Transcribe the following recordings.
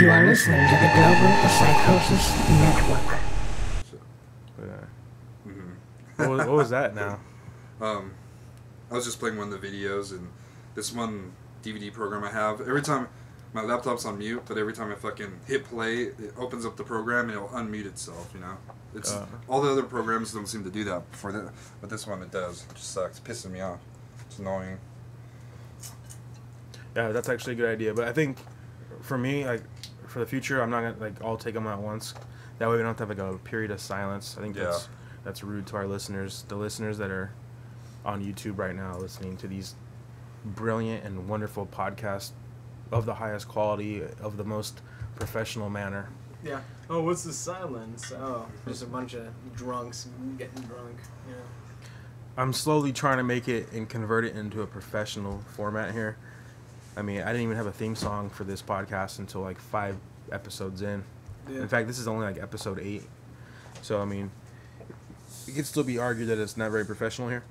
You are listening to the Global Psychosis Network. What was that now? I was just playing one of the videos, and this one DVD program I have, every time, my laptop's on mute, but every time I fucking hit play, it opens up the program and it'll unmute itself, you know? It's all the other programs don't seem to do that before that, but this one it does. It just sucks. It's pissing me off. It's annoying. Yeah, that's actually a good idea, but I think for me, like, for the future, I'm not gonna, like, all take them at once. That way we don't have to have, like, a period of silence. I think that's rude to our listeners. The listeners that are on YouTube right now listening to these brilliant and wonderful podcasts of the highest quality, of the most professional manner. Yeah. Oh, what's the silence? Oh, just a bunch of drunks getting drunk. Yeah. I'm slowly trying to make it and convert it into a professional format here. I mean, I didn't even have a theme song for this podcast until like 5 episodes in. Yeah. In fact, this is only like episode 8. So, I mean, it could still be argued that it's not very professional here.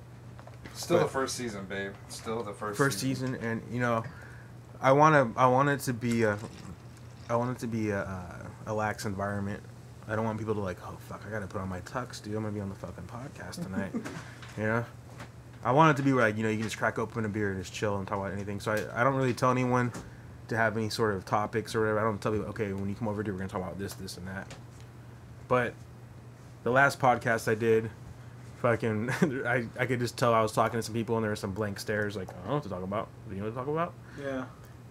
Still the first season, babe. Still the first season. And, you know, I want it to be a lax environment. I don't want people to like, oh fuck, I gotta put on my tux, dude. I'm gonna be on the fucking podcast tonight. You know, I want it to be where, like, you know, you can just crack open a beer and just chill and talk about anything. So I don't really tell anyone to have any sort of topics or whatever. I don't tell people, okay, when you come over here, we're gonna talk about this, and that. But the last podcast I did, fucking, I could just tell I was talking to some people and there were some blank stares, like, I don't know what to talk about. Do you know what to talk about? Yeah.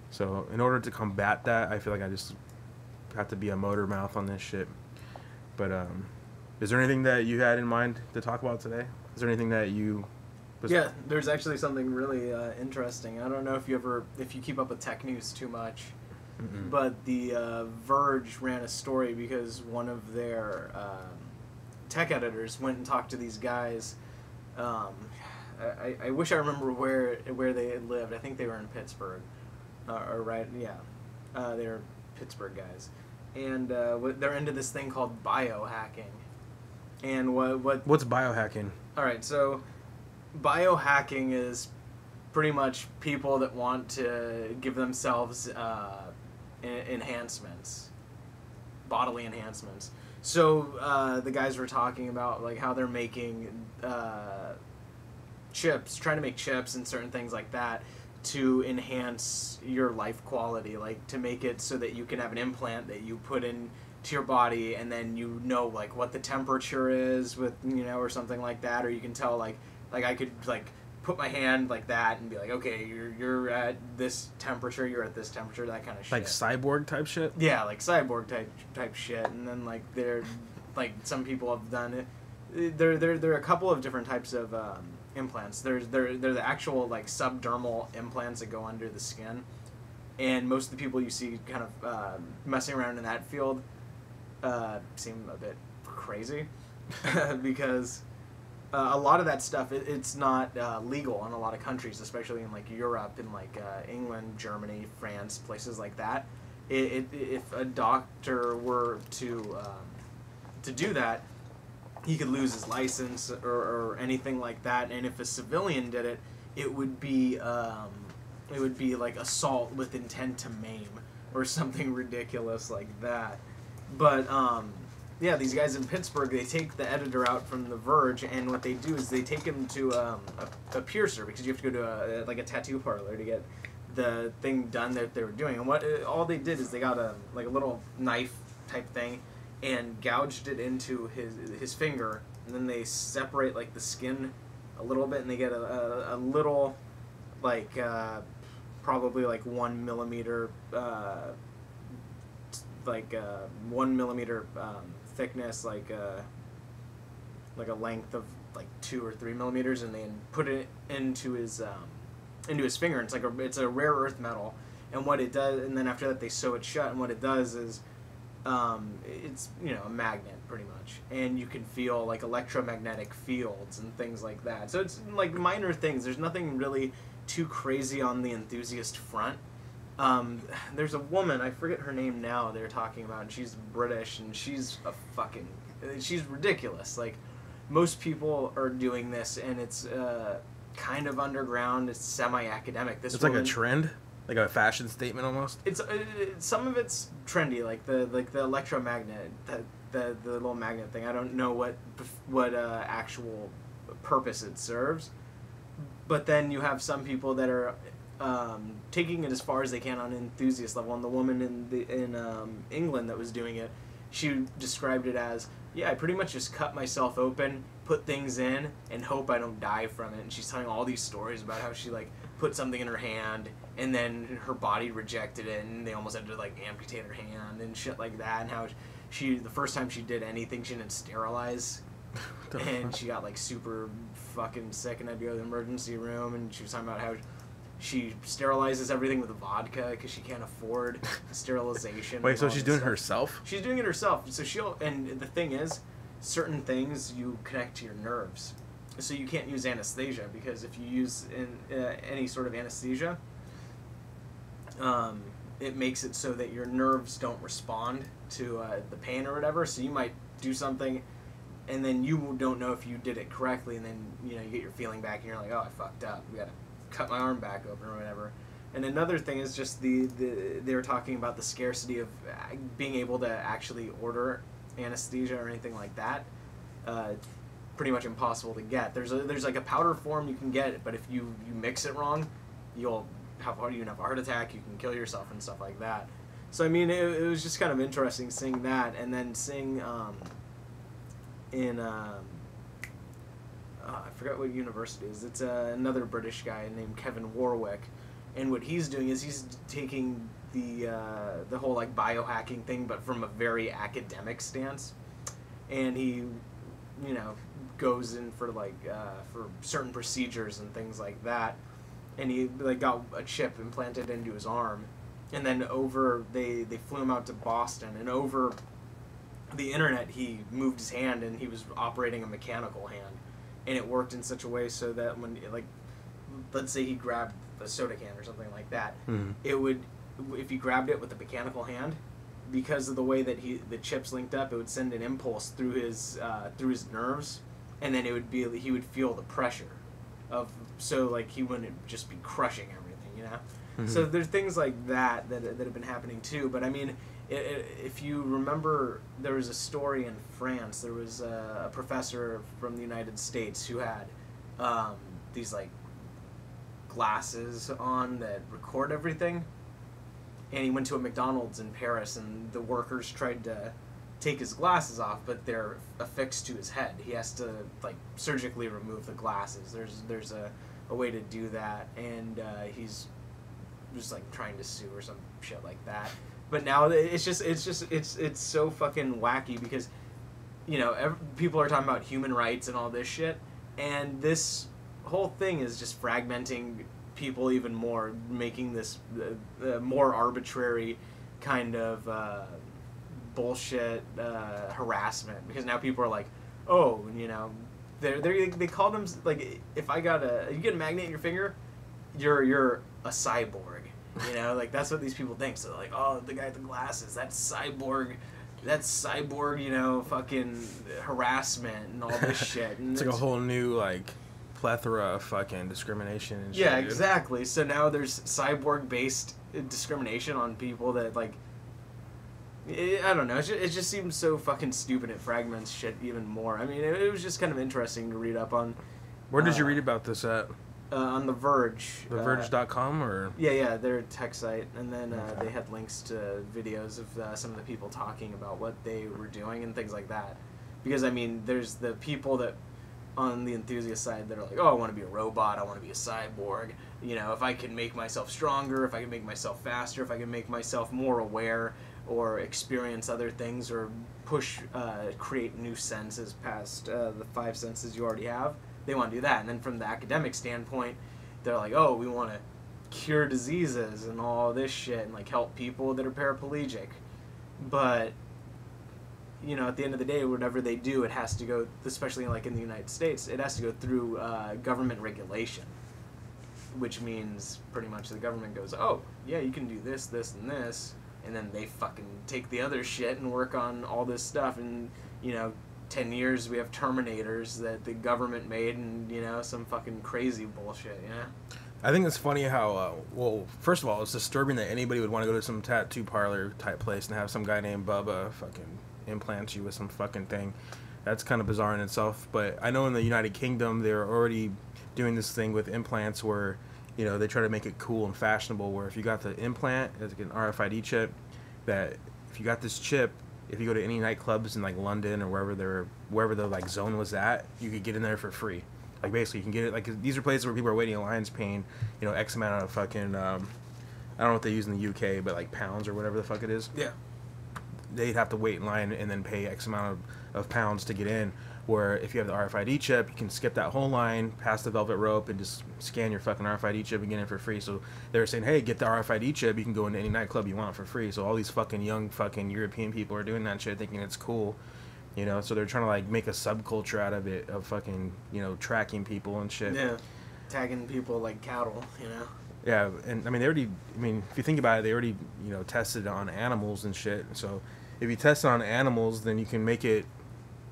So in order to combat that, I feel like I just have to be a motor mouth on this shit. But is there anything that you had in mind to talk about today? Is there anything that you... Yeah, there's actually something really interesting. I don't know if you keep up with tech news too much, but the Verge ran a story because one of their tech editors went and talked to these guys. I wish I remember where they had lived. I think they were in Pittsburgh. They're Pittsburgh guys, and they're into this thing called biohacking. And what's biohacking? All right, so biohacking is pretty much people that want to give themselves enhancements, bodily enhancements. So the guys were talking about like how they're making chips, trying to make chips and certain things like that to enhance your life quality, like to make it so that you can have an implant that you put in to your body and then you know like what the temperature is with, you know, or something like that, or you can tell like I could like put my hand like that and be like, okay, you're at this temperature, you're at this temperature, that kind of shit. Like cyborg type shit? Yeah, like cyborg type shit. And then like they're like some people have done it. There are a couple of different types of implants. They're the actual like subdermal implants that go under the skin, and most of the people you see kind of messing around in that field seem a bit crazy because a lot of that stuff it's not legal in a lot of countries, especially in like Europe and like England, Germany, France, places like that. If a doctor were to do that, he could lose his license or anything like that. And if a civilian did it, it would be like assault with intent to maim or something ridiculous like that. But yeah, these guys in Pittsburgh, they take the editor out from The Verge, and what they do is they take him to a piercer, because you have to go to a tattoo parlor to get the thing done that they were doing. And all they did is they got a little knife type thing and gouged it into his finger, and then they separate like the skin a little bit, and they get a little like probably like 1 millimeter thickness, like a length of like 2 or 3 millimeters, and they put it into his finger. And it's a rare earth metal, and what it does, and then after that they sew it shut, and what it does is it's, you know, a magnet pretty much, and you can feel like electromagnetic fields and things like that. So it's like minor things. There's nothing really too crazy on the enthusiast front. There's a woman, I forget her name now, they're talking about, and she's British, and she's ridiculous. Like, most people are doing this, and it's kind of underground, it's semi-academic. It's like a trend? Like a fashion statement almost. It's some of it's trendy, like the electromagnet, the little magnet thing. I don't know what actual purpose it serves, but then you have some people that are taking it as far as they can on an enthusiast level. And the woman in England that was doing it, she described it as, yeah, I pretty much just cut myself open, put things in, and hope I don't die from it. And she's telling all these stories about how she like put something in her hand, and then her body rejected it, and they almost had to like amputate her hand and shit like that. And how the first time she did anything, she didn't sterilize, and she got like super fucking sick and had to go to the emergency room. And she was talking about how she sterilizes everything with vodka because she can't afford sterilization. Wait, so she's doing it herself? She's doing it herself. So and the thing is, certain things you connect to your nerves. So you can't use anesthesia, because if you use any sort of anesthesia, it makes it so that your nerves don't respond to the pain or whatever. So you might do something, and then you don't know if you did it correctly, and then you get your feeling back, and you're like, oh, I fucked up. We gotta cut my arm back open or whatever. And another thing is just they were talking about the scarcity of being able to actually order anesthesia or anything like that. It's pretty much impossible to get. There's like a powder form you can get, but if you mix it wrong, you can have a heart attack, you can kill yourself and stuff like that. So I mean, it was just kind of interesting seeing that, and then seeing I forgot what university it is. It's another British guy named Kevin Warwick, and what he's doing is he's taking the whole like biohacking thing, but from a very academic stance, and he goes in for like for certain procedures and things like that, and he like got a chip implanted into his arm, and then they flew him out to Boston, and over the internet he moved his hand, and he was operating a mechanical hand. And it worked in such a way so that when, like, let's say he grabbed a soda can or something like that, it would, if he grabbed it with a mechanical hand, because of the way that the chips linked up, it would send an impulse through his nerves, and then he would feel the pressure so like he wouldn't just be crushing everything, So there's things like that have been happening too. But I mean, if you remember, there was a story in France. There was a professor from the United States who had these like glasses on that record everything, and he went to a McDonald's in Paris, and the workers tried to take his glasses off, but they're affixed to his head. He has to like surgically remove the glasses. There's a way to do that, and he's just like trying to sue or some shit like that. But now it's so fucking wacky, because people are talking about human rights and all this shit, and this whole thing is just fragmenting people even more, making this more arbitrary kind of bullshit harassment, because now people are like, oh, they call them, like, if you get a magnet in your finger, you're a cyborg. Like, that's what these people think. So like, oh, the guy with the glasses, that's cyborg, fucking harassment and all this shit. And it's like a whole new like plethora of fucking discrimination and shit. Yeah, exactly. So now there's cyborg based discrimination on people that like, I don't know. It just seems so fucking stupid. It fragments shit even more. I mean, it was just kind of interesting to read up on. Where did you read about this at? On The Verge. TheVerge.com or? Yeah, they're a tech site, and then they had links to videos of some of the people talking about what they were doing and things like that. Because I mean, there's the people that on the enthusiast side that are like, oh, I want to be a robot, I want to be a cyborg. If I can make myself stronger, if I can make myself faster, if I can make myself more aware, or experience other things, or create new senses past the 5 senses you already have. They want to do that. And then from the academic standpoint, they're like, oh, we want to cure diseases and all this shit, and like help people that are paraplegic. But at the end of the day, whatever they do, it has to go, especially like in the United States, it has to go through government regulation, which means pretty much the government goes, oh, yeah, you can do this, this, and this, and then they fucking take the other shit and work on all this stuff, and 10 years we have Terminators that the government made, and some fucking crazy bullshit. I think it's funny how, well, first of all, it's disturbing that anybody would want to go to some tattoo parlor type place and have some guy named Bubba fucking implant you with some fucking thing. That's kind of bizarre in itself. But I know in the United Kingdom, they're already doing this thing with implants where, you know, they try to make it cool and fashionable, where if you got the implant, it's like an RFID chip, that if you got this chip, if you go to any nightclubs in like London or wherever the like zone was at, you could get in there for free. Like basically you can get it, like these are places where people are waiting in lines paying, you know, X amount of fucking I don't know what they use in the UK, but like pounds or whatever the fuck it is. Yeah. They'd have to wait in line and then pay X amount of pounds to get in. Where if you have the RFID chip, you can skip that whole line, pass the velvet rope, and just scan your fucking RFID chip and get in for free. So they were saying, hey, get the RFID chip, you can go into any nightclub you want for free. So all these fucking young fucking European people are doing that shit, thinking it's cool, you know. So they're trying to like make a subculture out of it, of fucking, you know, tracking people and shit. Yeah, tagging people like cattle, you know. Yeah, and I mean, if you think about it, they already, you know, tested on animals and shit. So if you test it on animals, then you can make it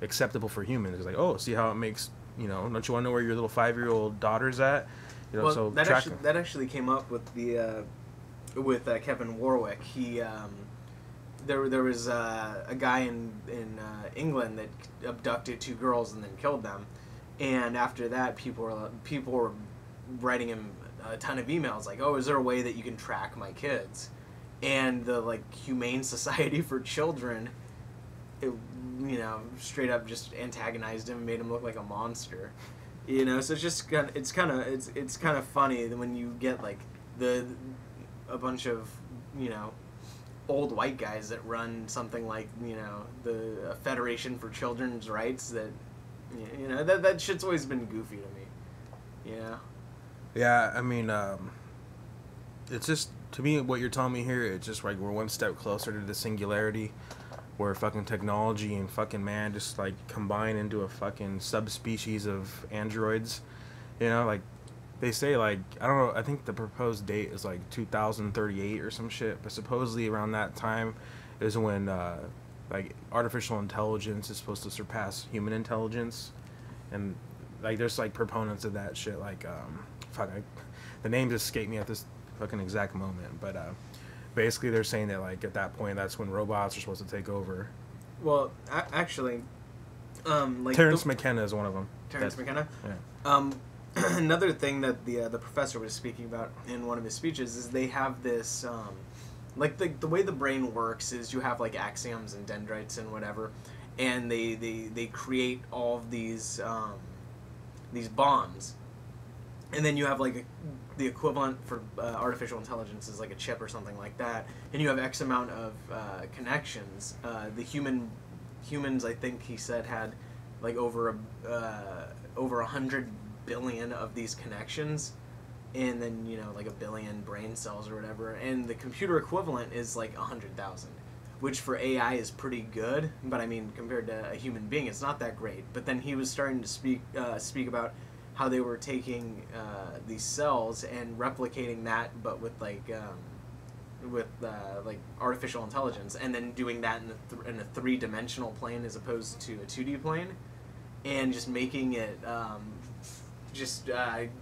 acceptable for humans. It's like, oh, see how it makes, you know, don't you want to know where your little 5-year-old daughter's at? You know, well, so that actually came up with the with Kevin Warwick. He there was a guy in England that abducted 2 girls and then killed them, and after that, people were writing him a ton of emails like, oh, is there a way that you can track my kids? And the like Humane Society for Children, it, you know, straight up just antagonized him and made him look like a monster, you know. So it's just it's kind of funny that when you get like a bunch of, you know, old white guys that run something like, you know, the Federation for Children's Rights, that, you know, that shit's always been goofy to me, you know. Yeah, I mean, it's just, to me, what you're telling me here, it's just like we're one step closer to the singularity, where fucking technology and fucking man just like combine into a fucking subspecies of androids, you know. Like they say, like, I don't know, I think the proposed date is like 2038 or some shit, but supposedly around that time is when like artificial intelligence is supposed to surpass human intelligence. And like there's like proponents of that shit, like the name just escaped me at this fucking exact moment, but basically they're saying that like at that point that's when robots are supposed to take over. Well, actually, like Terrence McKenna is one of them. Terrence McKenna. Yeah. Another thing that the professor was speaking about in one of his speeches is they have this like the way the brain works is you have like axioms and dendrites and whatever, and they create all of these bonds, and then you have like the equivalent for artificial intelligence is like a chip or something like that, and you have X amount of connections. The humans, I think he said, had like over 100 billion of these connections, and then, you know, like 1 billion brain cells or whatever, and the computer equivalent is like 100,000, which for AI is pretty good, but I mean compared to a human being it's not that great. But then he was starting to speak about how they were taking these cells and replicating that, but with like artificial intelligence, and then doing that in a 3-dimensional plane as opposed to a 2D plane, and just making it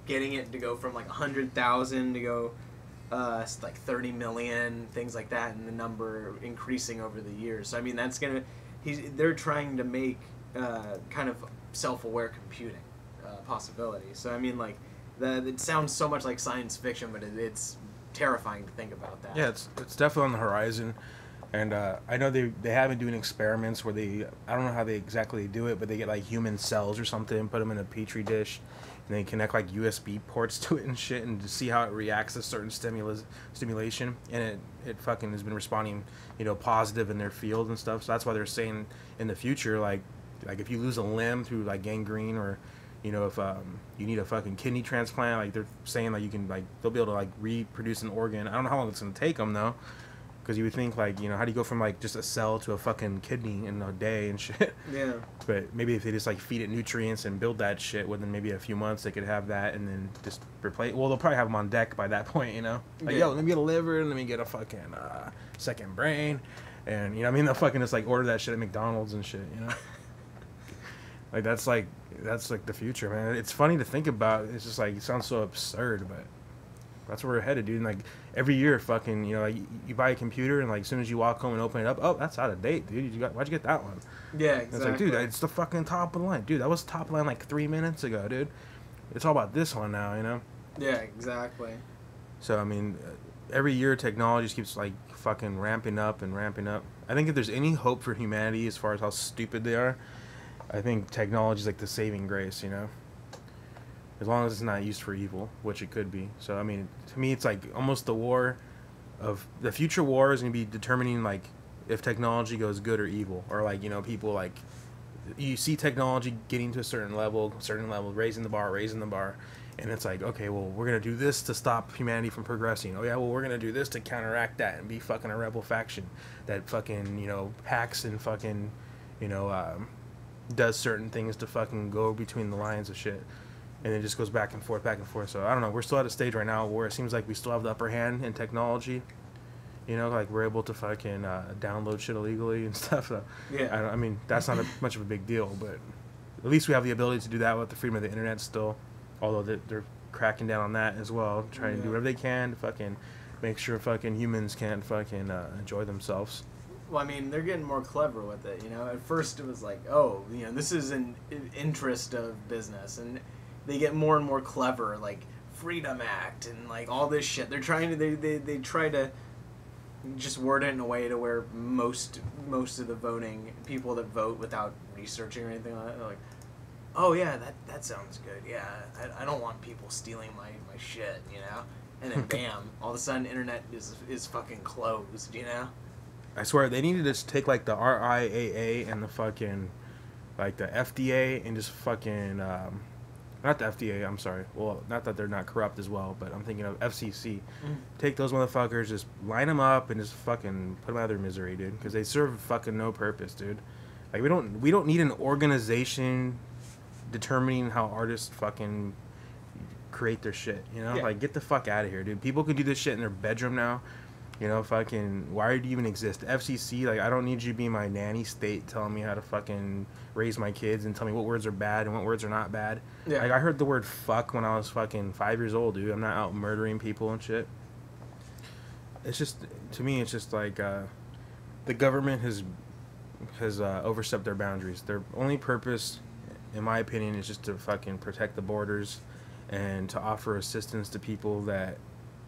getting it to go from like 100,000 to go like 30 million, things like that, and the number increasing over the years. So I mean that's they're trying to make kind of self-aware computing possibility. So I mean, like, it sounds so much like science fiction, but it's terrifying to think about that. Yeah, it's definitely on the horizon, and I know they have been doing experiments where I don't know how they exactly do it, but they get like human cells or something, put them in a petri dish, and they connect like USB ports to it and shit, and to see how it reacts to certain stimulation, and it fucking has been responding, you know, positive in their field and stuff. So that's why they're saying in the future, like if you lose a limb through like gangrene, or, you know, if you need a fucking kidney transplant, like they're saying like you can, like, they'll be able to like reproduce an organ. I don't know how long it's gonna take them though, because you would think, like, you know, how do you go from like just a cell to a fucking kidney in a day and shit? Yeah. But maybe if they just like feed it nutrients and build that shit, within maybe a few months they could have that, and then just replace. Well, they'll probably have them on deck by that point, you know. Like, Yeah. yo, let me get a liver, let me get a fucking second brain, and, you know, I mean, they'll fucking just like order that shit at McDonald's and shit, you know. Like that's like the future, man. It's funny to think about. It's just like, it sounds so absurd, but That's where we're headed, dude. And like every year, fucking, you know, like you buy a computer and like as soon as you walk home and open it up, oh, that's out of date, dude. Why'd you get that one? Yeah, And exactly. it's like, dude, it's the fucking top of the line, dude. That was top of the line like 3 minutes ago, dude. It's all about this one now, you know. Yeah, exactly. So I mean, every year technology just keeps like fucking ramping up and ramping up. I think if there's any hope for humanity as far as how stupid they are, I think technology is like the saving grace, you know. As long as it's not used for evil, which it could be. So I mean, to me, it's like almost the future war is gonna be determining like if technology goes good or evil, or like, you know, people like you see technology getting to a certain level, raising the bar, and it's like, okay, well, we're gonna do this to stop humanity from progressing. Oh yeah, well, we're gonna do this to counteract that and be fucking a rebel faction that fucking, you know, hacks and fucking, you know, does certain things to fucking go between the lines of shit, and it just goes back and forth. So I don't know. We're still at a stage right now where it seems like we still have the upper hand in technology. You know, like we're able to fucking download shit illegally and stuff. So, Yeah. I mean, that's not much of a big deal, but at least we have the ability to do that with the freedom of the internet still. Although they're cracking down on that as well, trying to do whatever they can to fucking make sure fucking humans can't fucking enjoy themselves. Well, I mean, they're getting more clever with it, you know. At first, it was like, oh, you know, this is an interest of business, and they get more and more clever, like Freedom Act and like all this shit. They're trying to they try to just word it in a way to where most of the voting people that vote without researching or anything like that, they're like, oh yeah, that sounds good. Yeah, I don't want people stealing my shit, you know. And then bam, all of a sudden, internet is fucking closed, you know. I swear they need to just take like the RIAA and the fucking like the FDA and just fucking not the FDA, I'm sorry. Well, not that they're not corrupt as well, but I'm thinking of FCC. Take those motherfuckers, just line them up and just fucking put them out of their misery, dude, because they serve fucking no purpose, dude. Like we don't need an organization determining how artists fucking create their shit, you know? Yeah. Like, get the fuck out of here, dude. People can do this shit in their bedroom now. You know, fucking, why do you even exist? FCC, like, I don't need you to be my nanny state telling me how to fucking raise my kids and tell me what words are bad and what words are not bad. Yeah. Like, I heard the word fuck when I was fucking 5 years old, dude. I'm not out murdering people and shit. It's just, to me, it's just like, the government has overstepped their boundaries. Their only purpose, in my opinion, is just to fucking protect the borders and to offer assistance to people that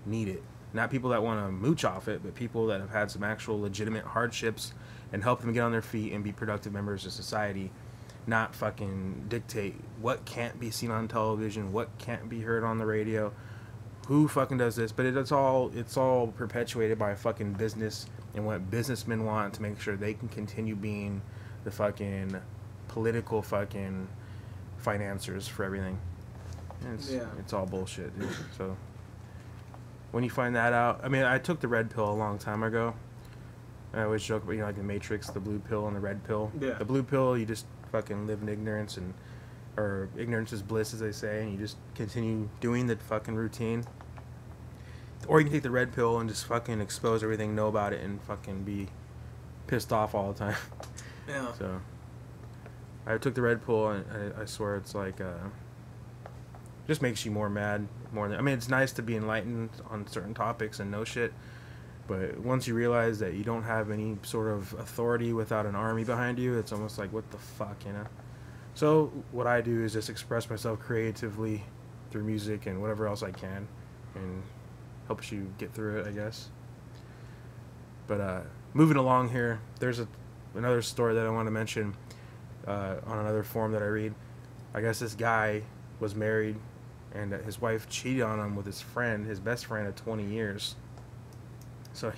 need it. Not people that want to mooch off it, but people that have had some actual legitimate hardships and help them get on their feet and be productive members of society. Not fucking dictate what can't be seen on television, what can't be heard on the radio. Who fucking does this? But it's all perpetuated by fucking business and what businessmen want to make sure they can continue being the fucking political fucking financiers for everything. It's all bullshit, dude. So when you find that out, I mean, I took the red pill a long time ago. I always joke about, you know, like the Matrix, the blue pill and the red pill. Yeah. The blue pill, you just fucking live in ignorance, or ignorance is bliss, as they say, and you just continue doing the fucking routine. Or you can take the red pill and just fucking expose everything, know about it, and fucking be pissed off all the time. Yeah. So I took the red pill, and I swear it's like just makes you more mad. I mean, it's nice to be enlightened on certain topics and know shit, but once you realize that you don't have any sort of authority without an army behind you, it's almost like, what the fuck, you know? So what I do is just express myself creatively through music and whatever else I can, and helps you get through it, I guess. But moving along here, there's another story that I want to mention on another forum that I read. I guess this guy was married, and his wife cheated on him with his friend, his best friend of 20 years. So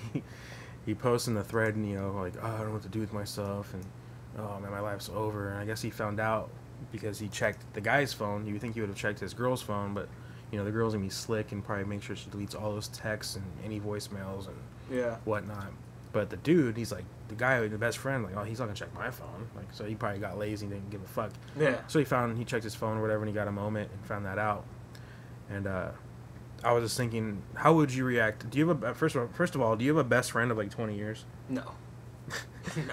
he posts in the thread, and, you know, like, oh, I don't know what to do with myself, and oh man, my life's over. And I guess he found out because he checked the guy's phone. You would think he would have checked his girl's phone, but you know, the girl's gonna be slick and probably make sure she deletes all those texts and any voicemails and whatnot. But the dude, he's like, the guy, the best friend, like, oh, he's not gonna check my phone. Like, so he probably got lazy and didn't give a fuck. Yeah. So he checked his phone or whatever, and he got a moment and found that out. And I was just thinking, how would you react? Do you have a first of all, do you have a best friend of like 20 years? No.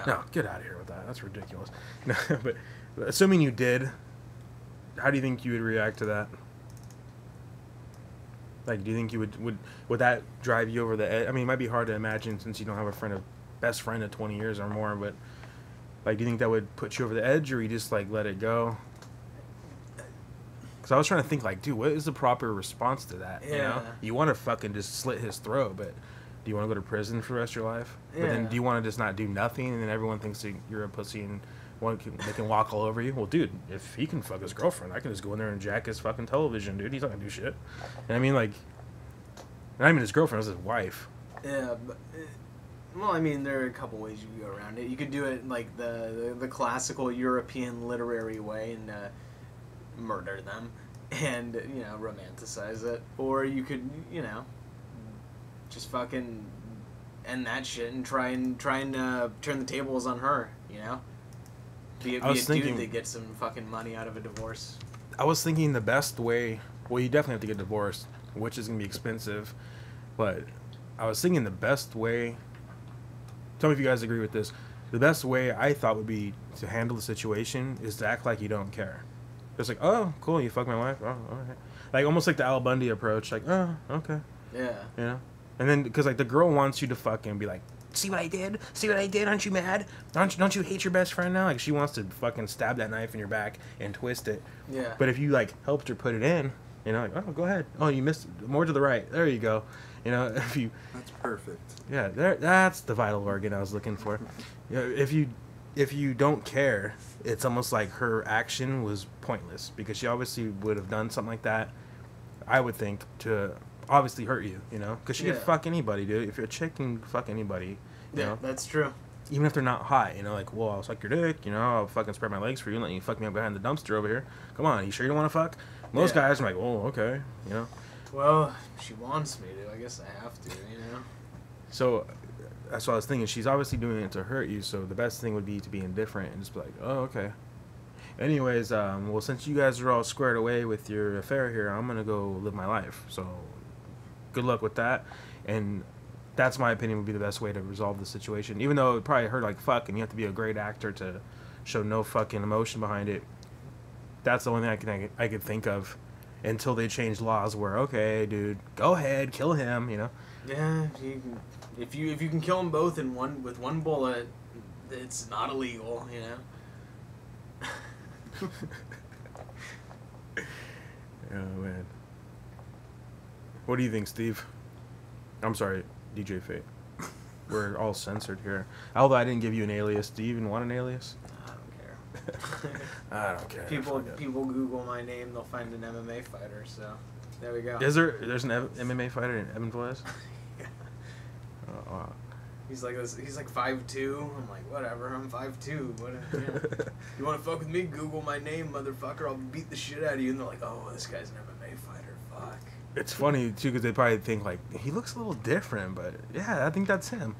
No, get out of here with that. That's ridiculous. No, but assuming you did, how do you think you would react to that? Like, do you think you would that drive you over the edge? I mean, it might be hard to imagine since you don't have best friend of 20 years or more, but like, do you think that would put you over the edge, or you just like let it go? Because I was trying to think, like, dude, what is the proper response to that? Yeah. You know, you want to fucking just slit his throat, but do you want to go to prison for the rest of your life? Yeah. But then do you want to just not do nothing, and then everyone thinks that you're a pussy and they can walk all over you? Well, dude, if he can fuck his girlfriend, I can just go in there and jack his fucking television, dude. He's not gonna do shit. And I mean, like, not even his girlfriend, it was his wife. Yeah, but well, I mean, there are a couple ways you can go around it. You could do it like the classical European literary way and murder them, and romanticize it, or you could just fucking end that shit and try and turn the tables on her. Be a dude that gets some fucking money out of a divorce. I was thinking the best way. Well, you definitely have to get divorced, which is gonna be expensive. But I was thinking the best way. Tell me if you guys agree with this. The best way I thought would be to handle the situation is to act like you don't care. Just like, oh, cool, you fucked my wife. Oh, okay. Like almost like the Al Bundy approach. Like, oh, okay. Yeah. And then because like the girl wants you to fucking be like, see what I did? See what I did? Aren't you mad? Don't you hate your best friend now? Like she wants to fucking stab that knife in your back and twist it. Yeah. But if you like helped her put it in, like, oh, go ahead. Oh, you missed more to the right. There you go. If you. That's perfect. Yeah, that's the vital organ I was looking for. If you don't care, it's almost like her action was pointless because she obviously would have done something like that. I would think to obviously hurt you, because she could fuck anybody, dude. If you're a chick, can fuck anybody. You know? That's true. Even if they're not hot, like, well, I'll suck your dick, I'll fucking spread my legs for you and let you fuck me up behind the dumpster over here. Come on, you sure you don't want to fuck? Most guys are like, oh, okay, Well, she wants me to. I guess I have to, So that's what I was thinking. She's obviously doing it to hurt you, so the best thing would be to be indifferent and just be like, oh, okay. Anyways, well, since you guys are all squared away with your affair here, I'm going to go live my life. So good luck with that. And that's my opinion would be the best way to resolve the situation. Even though it probably hurt like fuck and you have to be a great actor to show no fucking emotion behind it. That's the only thing I could think of until they change laws where, okay, dude, go ahead, kill him, Yeah, if you can kill them both with one bullet, it's not illegal, Oh, man. What do you think, Steve? I'm sorry, DJ Fate. We're all censored here. Although I didn't give you an alias. Do you even want an alias? I don't care. I don't care. People Google my name, they'll find an MMA fighter. So there we go. There's an MMA fighter in Evan Velez? Yeah. Oh, wow. He's like 5'2". I'm like, whatever. I'm 5'2". What? You want to fuck with me? Google my name, motherfucker. I'll beat the shit out of you. And they're like, oh, this guy's an MMA fighter. Fuck. It's funny too because they probably think like he looks a little different, but yeah, I think that's him.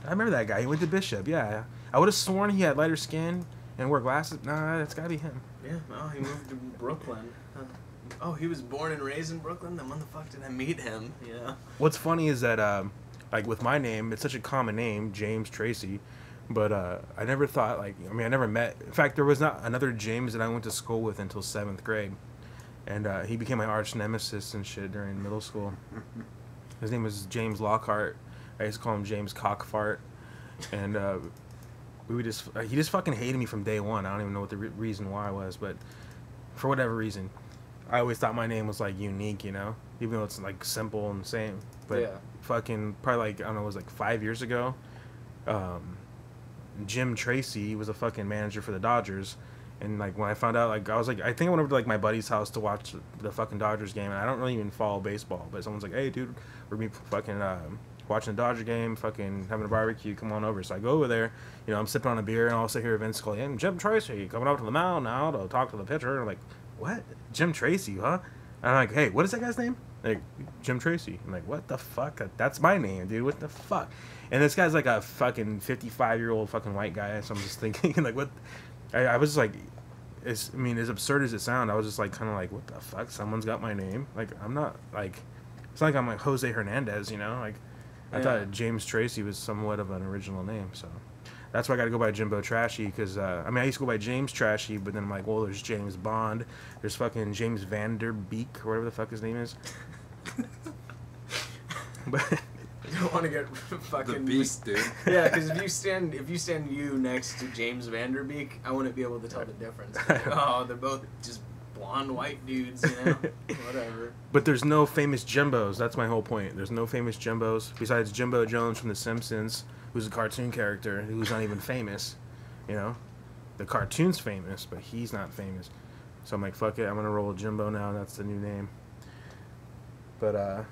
I remember that guy. He went to Bishop. Yeah, I would have sworn he had lighter skin and wore glasses. Nah, that's gotta be him. Yeah. Oh, he moved to Brooklyn. Oh, he was born and raised in Brooklyn. Then when the fuck did I meet him? Yeah. What's funny is that like with my name, it's such a common name, James Trashy, but I never thought I never met. In fact, there was not another James that I went to school with until 7th grade. And he became my arch nemesis and shit during middle school. His name was James Lockhart. I used to call him James Cockfart. And he just fucking hated me from day one. I don't even know what the reason why was, but for whatever reason, I always thought my name was like unique, even though it's like simple and the same. But yeah. Fucking probably like, I don't know, it was like 5 years ago. Jim Trashy was a fucking manager for the Dodgers. And like when I found out, like I was like, I think I went over to like my buddy's house to watch the fucking Dodgers game, and I don't really even follow baseball, but someone's like, hey dude, we're gonna be fucking watching the Dodger game, fucking having a barbecue, come on over. So I go over there, I'm sipping on a beer, and all of a sudden hear Vince call, hey, Jim Trashy coming up to the mound now to talk to the pitcher. And I'm like, what? Jim Trashy, huh? And I'm like, hey, what is that guy's name? Like, Jim Trashy. I'm like, what the fuck? That's my name, dude. What the fuck? And this guy's like a fucking 55-year-old fucking white guy, so I'm just thinking, like, what? I was like, as absurd as it sounds, I was just like, kind of like, what the fuck? Someone's got my name. Like, I'm not, like, it's not like I'm like Jose Hernandez, Like, I thought James Trashy was somewhat of an original name, so that's why I got to go by Jimbo Trashy, because, I used to go by James Trashy, but then I'm like, well, there's James Bond, there's fucking James Vanderbeek, or whatever the fuck his name is. But You don't want to get fucking The beast, dude. Yeah, because if you stand you next to James Vanderbeek, I wouldn't be able to tell the difference. Oh, they're both just blonde white dudes, you know. Whatever. But there's no famous Jimbos. That's my whole point. There's no famous Jimbos besides Jimbo Jones from The Simpsons, who's a cartoon character who's not even famous. You know, the cartoon's famous, but he's not famous. So I'm like, fuck it, I'm gonna roll with Jimbo now. That's the new name. But